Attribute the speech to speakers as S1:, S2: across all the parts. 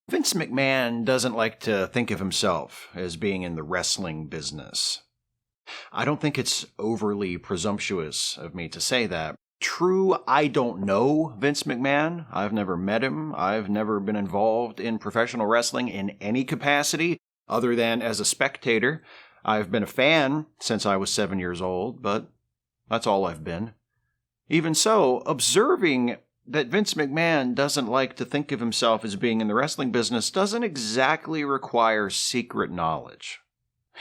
S1: Vince McMahon doesn't like to think of himself as being in the wrestling business. I don't think it's overly presumptuous of me to say that. True, I don't know Vince McMahon. I've never met him. I've never been involved in professional wrestling in any capacity other than as a spectator. I've been a fan since I was 7 years old, but that's all I've been. Even so, observing that Vince McMahon doesn't like to think of himself as being in the wrestling business doesn't exactly require secret knowledge.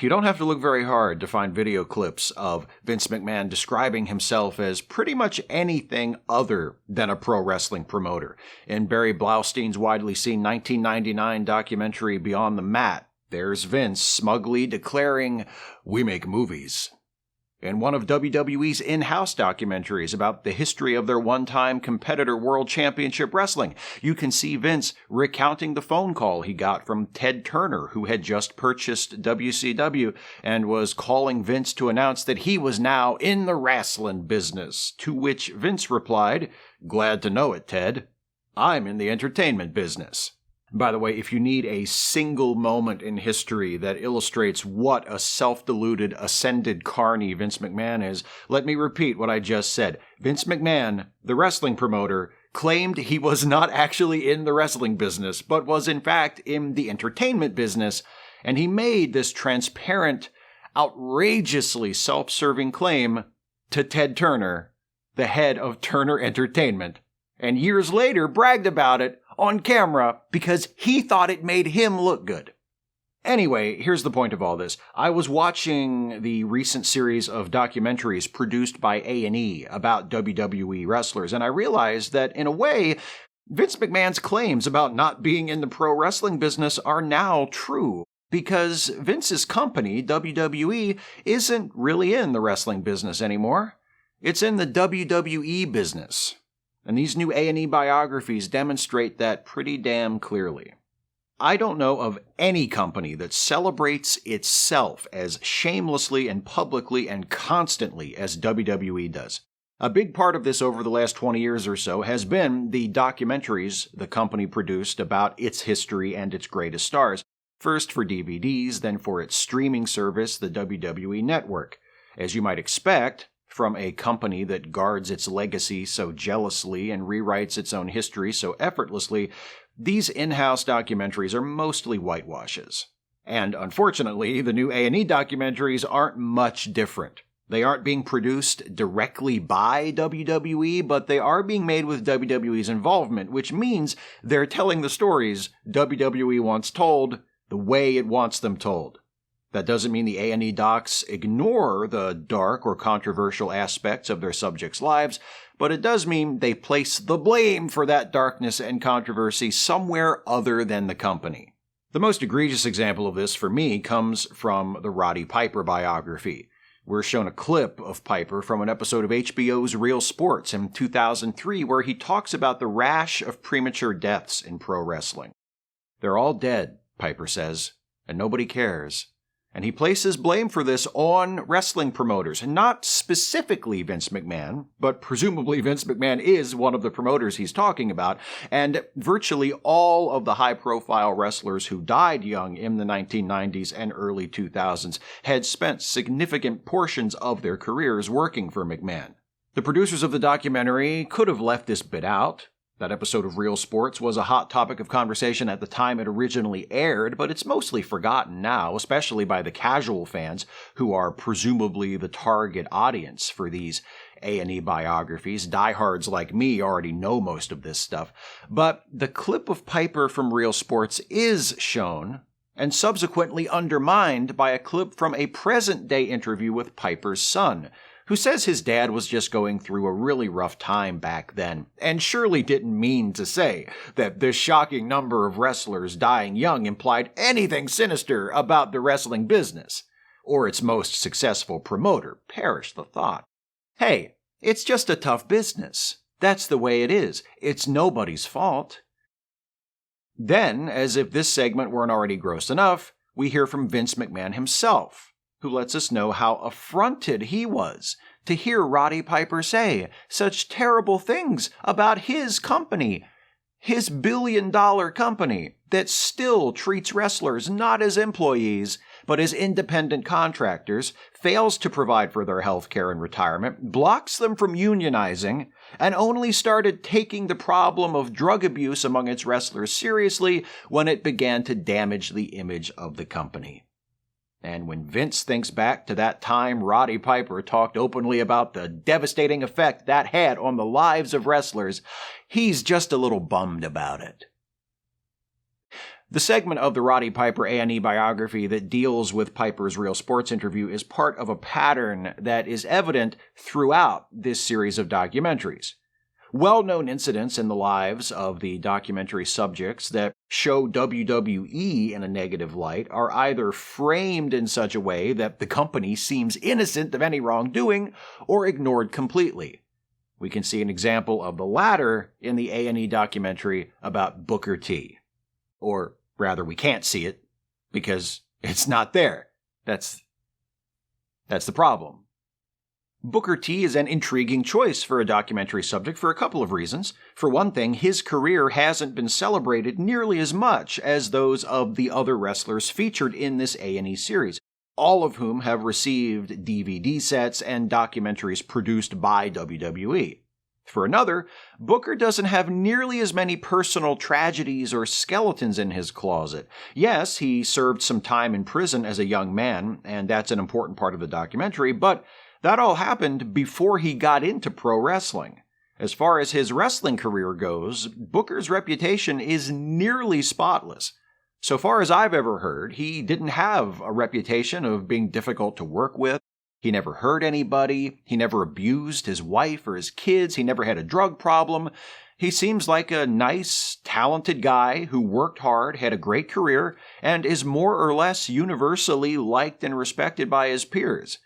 S1: You don't have to look very hard to find video clips of Vince McMahon describing himself as pretty much anything other than a pro wrestling promoter. In Barry Blaustein's widely seen 1999 documentary Beyond the Mat, there's Vince smugly declaring, "We make movies." In one of WWE's in-house documentaries about the history of their one-time competitor World Championship Wrestling, you can see Vince recounting the phone call he got from Ted Turner, who had just purchased WCW and was calling Vince to announce that he was now in the wrestling business, to which Vince replied, "Glad to know it, Ted. I'm in the entertainment business." By the way, if you need a single moment in history that illustrates what a self-deluded, ascended carny Vince McMahon is, let me repeat what I just said. Vince McMahon, the wrestling promoter, claimed he was not actually in the wrestling business, but was in fact in the entertainment business, and he made this transparent, outrageously self-serving claim to Ted Turner, the head of Turner Entertainment, and years later bragged about it on camera because he thought it made him look good. Anyway, here's the point of all this. I was watching the recent series of documentaries produced by A&E about WWE wrestlers, and I realized that, in a way, Vince McMahon's claims about not being in the pro wrestling business are now true, because Vince's company, WWE, isn't really in the wrestling business anymore. It's in the WWE business. And these new A&E biographies demonstrate that pretty damn clearly. I don't know of any company that celebrates itself as shamelessly and publicly and constantly as WWE does. A big part of this over the last 20 years or so has been the documentaries the company produced about its history and its greatest stars, first for DVDs, then for its streaming service, the WWE Network. As you might expect, from a company that guards its legacy so jealously and rewrites its own history so effortlessly, these in-house documentaries are mostly whitewashes. And unfortunately, the new A&E documentaries aren't much different. They aren't being produced directly by WWE, but they are being made with WWE's involvement, which means they're telling the stories WWE wants told the way it wants them told. That doesn't mean the A&E docs ignore the dark or controversial aspects of their subjects' lives, but it does mean they place the blame for that darkness and controversy somewhere other than the company. The most egregious example of this for me comes from the Roddy Piper biography. We're shown a clip of Piper from an episode of HBO's Real Sports in 2003 where he talks about the rash of premature deaths in pro wrestling. "They're all dead," Piper says, "and nobody cares." And he places blame for this on wrestling promoters, and not specifically Vince McMahon, but presumably Vince McMahon is one of the promoters he's talking about, and virtually all of the high-profile wrestlers who died young in the 1990s and early 2000s had spent significant portions of their careers working for McMahon. The producers of the documentary could have left this bit out. That episode of Real Sports was a hot topic of conversation at the time it originally aired, but it's mostly forgotten now, especially by the casual fans who are presumably the target audience for these A&E biographies. Diehards like me already know most of this stuff. But the clip of Piper from Real Sports is shown and subsequently undermined by a clip from a present-day interview with Piper's son, who says his dad was just going through a really rough time back then, and surely didn't mean to say that this shocking number of wrestlers dying young implied anything sinister about the wrestling business, or its most successful promoter. Perish the thought. Hey, it's just a tough business. That's the way it is. It's nobody's fault. Then, as if this segment weren't already gross enough, we hear from Vince McMahon himself, who lets us know how affronted he was to hear Roddy Piper say such terrible things about his company, his billion-dollar company, that still treats wrestlers not as employees, but as independent contractors, fails to provide for their health care and retirement, blocks them from unionizing, and only started taking the problem of drug abuse among its wrestlers seriously when it began to damage the image of the company. And when Vince thinks back to that time Roddy Piper talked openly about the devastating effect that had on the lives of wrestlers, he's just a little bummed about it. The segment of the Roddy Piper A&E biography that deals with Piper's Real Sports interview is part of a pattern that is evident throughout this series of documentaries. Well-known incidents in the lives of the documentary subjects that show WWE in a negative light are either framed in such a way that the company seems innocent of any wrongdoing or ignored completely. We can see an example of the latter in the A&E documentary about Booker T. Or rather, we can't see it because it's not there. That's the problem. Booker T is an intriguing choice for a documentary subject for a couple of reasons. For one thing, his career hasn't been celebrated nearly as much as those of the other wrestlers featured in this A&E series, all of whom have received DVD sets and documentaries produced by WWE. For another, Booker doesn't have nearly as many personal tragedies or skeletons in his closet. Yes, he served some time in prison as a young man, and that's an important part of the documentary, but that all happened before he got into pro wrestling. As far as his wrestling career goes, Booker's reputation is nearly spotless. So far as I've ever heard, he didn't have a reputation of being difficult to work with. He never hurt anybody. He never abused his wife or his kids. He never had a drug problem. He seems like a nice, talented guy who worked hard, had a great career, and is more or less universally liked and respected by his peers.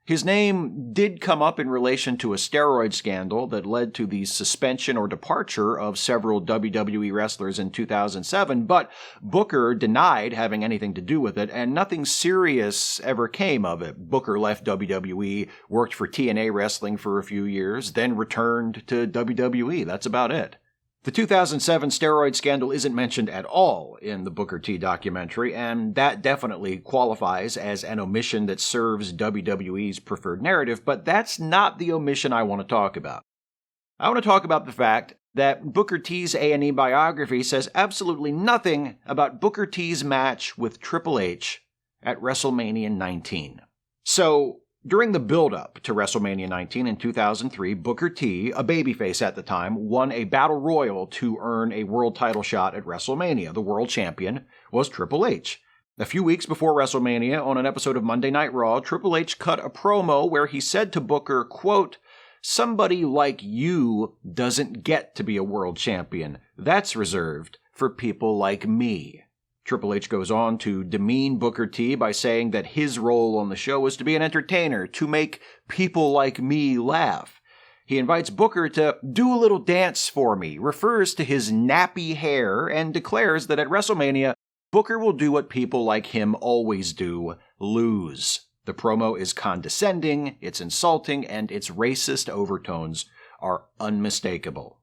S1: His name did come up in relation to a steroid scandal that led to the suspension or departure of several WWE wrestlers in 2007, but Booker denied having anything to do with it, and nothing serious ever came of it. Booker left WWE, worked for TNA Wrestling for a few years, then returned to WWE. That's about it. The 2007 steroid scandal isn't mentioned at all in the Booker T documentary, and that definitely qualifies as an omission that serves WWE's preferred narrative, but that's not the omission I want to talk about. I want to talk about the fact that Booker T's A&E biography says absolutely nothing about Booker T's match with Triple H at WrestleMania 19. So, during the build-up to WrestleMania 19 in 2003, Booker T, a babyface at the time, won a battle royal to earn a world title shot at WrestleMania. The world champion was Triple H. A few weeks before WrestleMania, on an episode of Monday Night Raw, Triple H cut a promo where he said to Booker, quote, "Somebody like you doesn't get to be a world champion. That's reserved for people like me." Triple H goes on to demean Booker T by saying that his role on the show was to be an entertainer, to make people like me laugh. He invites Booker to do a little dance for me, refers to his nappy hair, and declares that at WrestleMania, Booker will do what people like him always do, lose. The promo is condescending, it's insulting, and its racist overtones are unmistakable.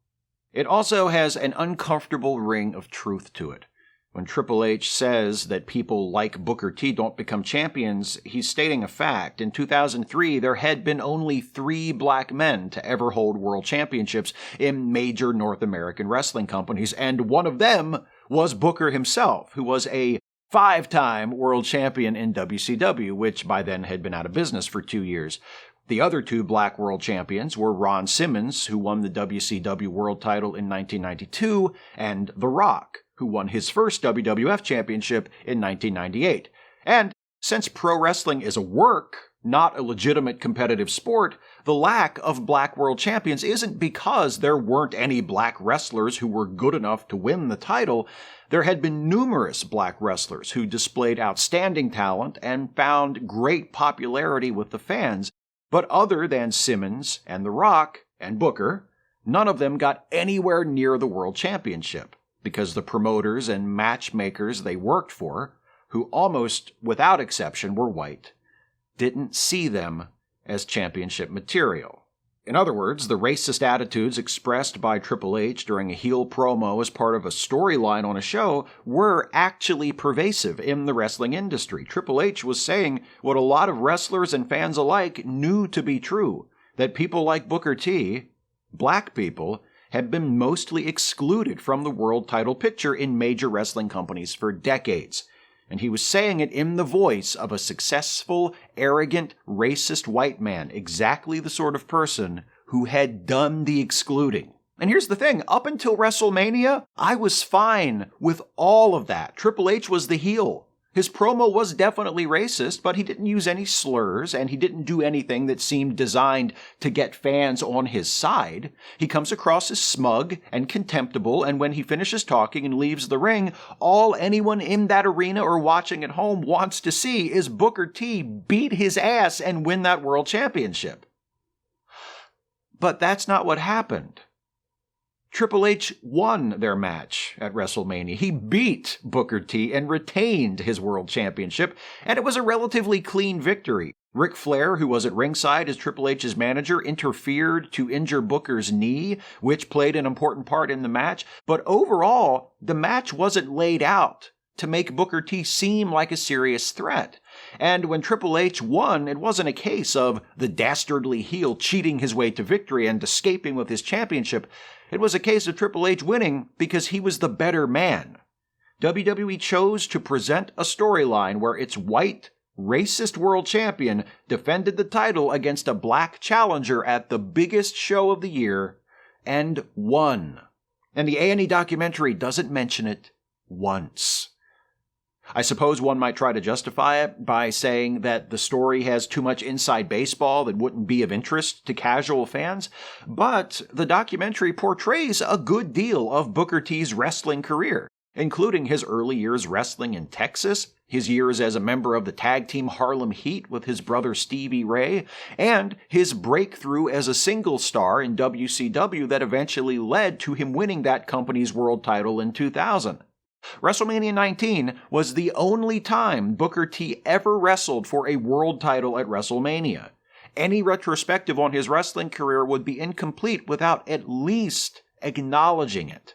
S1: It also has an uncomfortable ring of truth to it. When Triple H says that people like Booker T don't become champions, he's stating a fact. In 2003, there had been only 3 black men to ever hold world championships in major North American wrestling companies, and one of them was Booker himself, who was a 5-time world champion in WCW, which by then had been out of business for 2 years. The other 2 black world champions were Ron Simmons, who won the WCW world title in 1992, and The Rock, who won his first WWF championship in 1998. And since pro wrestling is a work, not a legitimate competitive sport, the lack of black world champions isn't because there weren't any black wrestlers who were good enough to win the title. There had been numerous black wrestlers who displayed outstanding talent and found great popularity with the fans. But other than Simmons and The Rock and Booker, none of them got anywhere near the world championship, because the promoters and matchmakers they worked for, who almost without exception were white, didn't see them as championship material. In other words, the racist attitudes expressed by Triple H during a heel promo as part of a storyline on a show were actually pervasive in the wrestling industry. Triple H was saying what a lot of wrestlers and fans alike knew to be true, that people like Booker T, black people, had been mostly excluded from the world title picture in major wrestling companies for decades. And he was saying it in the voice of a successful, arrogant, racist white man, exactly the sort of person who had done the excluding. And here's the thing, up until WrestleMania, I was fine with all of that. Triple H was the heel. His promo was definitely racist, but he didn't use any slurs, and he didn't do anything that seemed designed to get fans on his side. He comes across as smug and contemptible, and when he finishes talking and leaves the ring, all anyone in that arena or watching at home wants to see is Booker T beat his ass and win that world championship. But that's not what happened. Triple H won their match at WrestleMania. He beat Booker T and retained his world championship, and it was a relatively clean victory. Ric Flair, who was at ringside as Triple H's manager, interfered to injure Booker's knee, which played an important part in the match. But overall, the match wasn't laid out to make Booker T seem like a serious threat. And when Triple H won, it wasn't a case of the dastardly heel cheating his way to victory and escaping with his championship. It was a case of Triple H winning because he was the better man. WWE chose to present a storyline where its white, racist world champion defended the title against a black challenger at the biggest show of the year and won. And the A&E documentary doesn't mention it once. I suppose one might try to justify it by saying that the story has too much inside baseball that wouldn't be of interest to casual fans, but the documentary portrays a good deal of Booker T's wrestling career, including his early years wrestling in Texas, his years as a member of the tag team Harlem Heat with his brother Stevie Ray, and his breakthrough as a single star in WCW that eventually led to him winning that company's world title in 2000. WrestleMania 19 was the only time Booker T ever wrestled for a world title at WrestleMania. Any retrospective on his wrestling career would be incomplete without at least acknowledging it.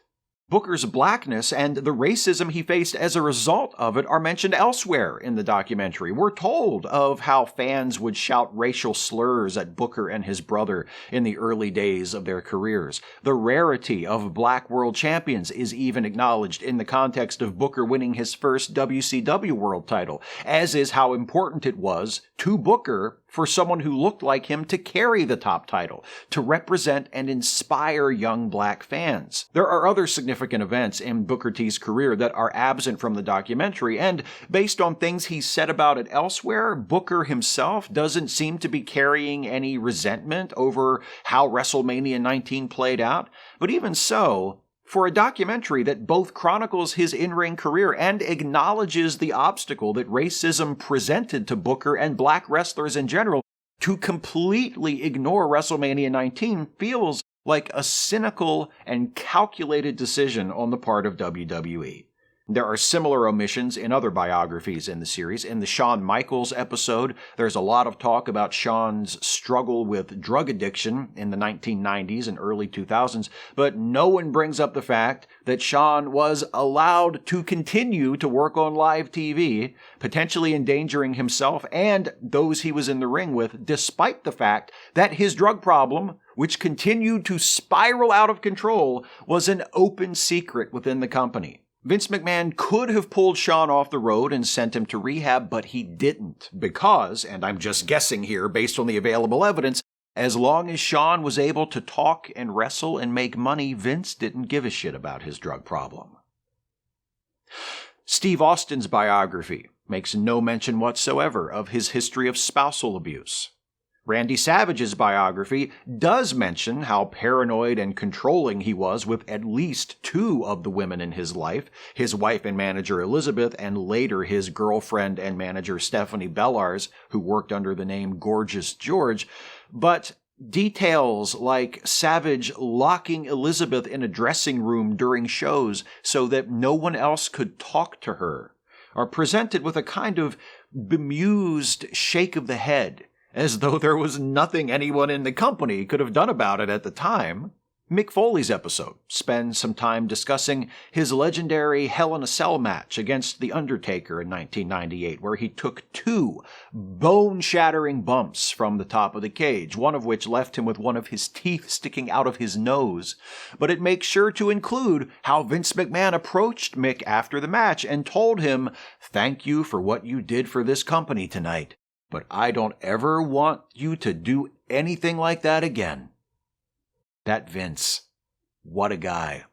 S1: Booker's blackness and the racism he faced as a result of it are mentioned elsewhere in the documentary. We're told of how fans would shout racial slurs at Booker and his brother in the early days of their careers. The rarity of black world champions is even acknowledged in the context of Booker winning his first WCW world title, as is how important it was to Booker for someone who looked like him to carry the top title, to represent and inspire young black fans. There are other significant events in Booker T's career that are absent from the documentary, and based on things he's said about it elsewhere, Booker himself doesn't seem to be carrying any resentment over how WrestleMania 19 played out. But even so, for a documentary that both chronicles his in-ring career and acknowledges the obstacle that racism presented to Booker and black wrestlers in general, to completely ignore WrestleMania 19 feels like a cynical and calculated decision on the part of WWE. There are similar omissions in other biographies in the series. In the Shawn Michaels episode, there's a lot of talk about Shawn's struggle with drug addiction in the 1990s and early 2000s, but no one brings up the fact that Shawn was allowed to continue to work on live TV, potentially endangering himself and those he was in the ring with, despite the fact that his drug problem, which continued to spiral out of control, was an open secret within the company. Vince McMahon could have pulled Shawn off the road and sent him to rehab, but he didn't because, and I'm just guessing here based on the available evidence, as long as Shawn was able to talk and wrestle and make money, Vince didn't give a shit about his drug problem. Steve Austin's biography makes no mention whatsoever of his history of spousal abuse. Randy Savage's biography does mention how paranoid and controlling he was with at least two of the women in his life, his wife and manager Elizabeth, and later his girlfriend and manager Stephanie Bellars, who worked under the name Gorgeous George. But details like Savage locking Elizabeth in a dressing room during shows so that no one else could talk to her are presented with a kind of bemused shake of the head, as though there was nothing anyone in the company could have done about it at the time. Mick Foley's episode spends some time discussing his legendary Hell in a Cell match against The Undertaker in 1998, where he took 2 bone-shattering bumps from the top of the cage, one of which left him with one of his teeth sticking out of his nose. But it makes sure to include how Vince McMahon approached Mick after the match and told him, "Thank you for what you did for this company tonight, but I don't ever want you to do anything like that again." That Vince. What a guy.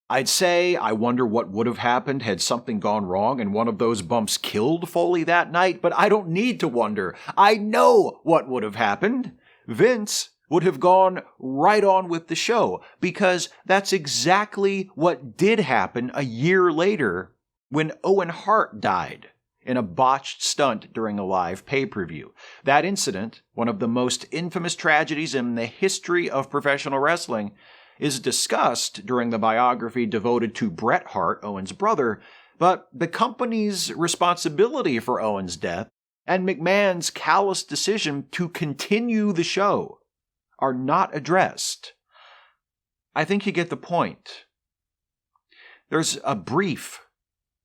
S1: I'd say I wonder what would have happened had something gone wrong and one of those bumps killed Foley that night, but I don't need to wonder. I know what would have happened. Vince would have gone right on with the show, because that's exactly what did happen a year later when Owen Hart died in a botched stunt during a live pay-per-view. That incident, one of the most infamous tragedies in the history of professional wrestling, is discussed during the biography devoted to Bret Hart, Owen's brother, but the company's responsibility for Owen's death and McMahon's callous decision to continue the show are not addressed. I think you get the point. There's a brief,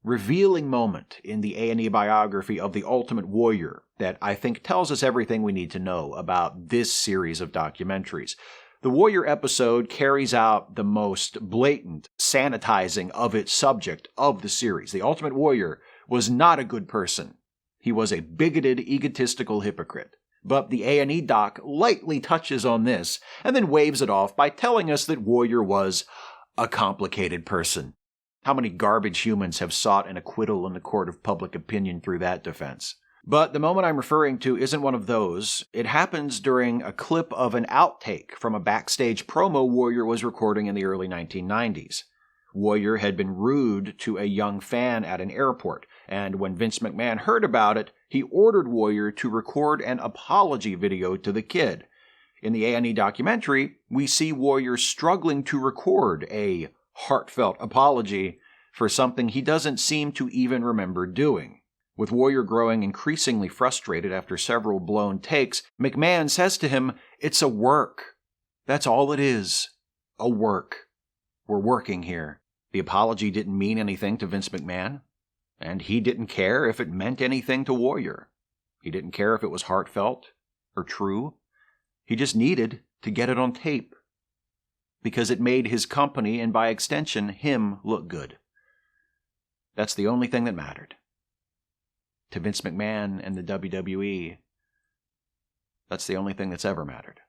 S1: revealing moment in the A&E biography of The Ultimate Warrior that I think tells us everything we need to know about this series of documentaries. The Warrior episode carries out the most blatant sanitizing of its subject of the series. The Ultimate Warrior was not a good person. He was a bigoted, egotistical hypocrite. But the A&E doc lightly touches on this and then waves it off by telling us that Warrior was a complicated person. How many garbage humans have sought an acquittal in the court of public opinion through that defense? But the moment I'm referring to isn't one of those. It happens during a clip of an outtake from a backstage promo Warrior was recording in the early 1990s. Warrior had been rude to a young fan at an airport, and when Vince McMahon heard about it, he ordered Warrior to record an apology video to the kid. In the A&E documentary, we see Warrior struggling to record a heartfelt apology for something he doesn't seem to even remember doing. With Warrior growing increasingly frustrated after several blown takes, McMahon says to him, "It's a work. That's all it is. A work. We're working here." The apology didn't mean anything to Vince McMahon, and he didn't care if it meant anything to Warrior. He didn't care if it was heartfelt or true. He just needed to get it on tape, because it made his company, and by extension, him, look good. That's the only thing that mattered. To Vince McMahon and the WWE, that's the only thing that's ever mattered.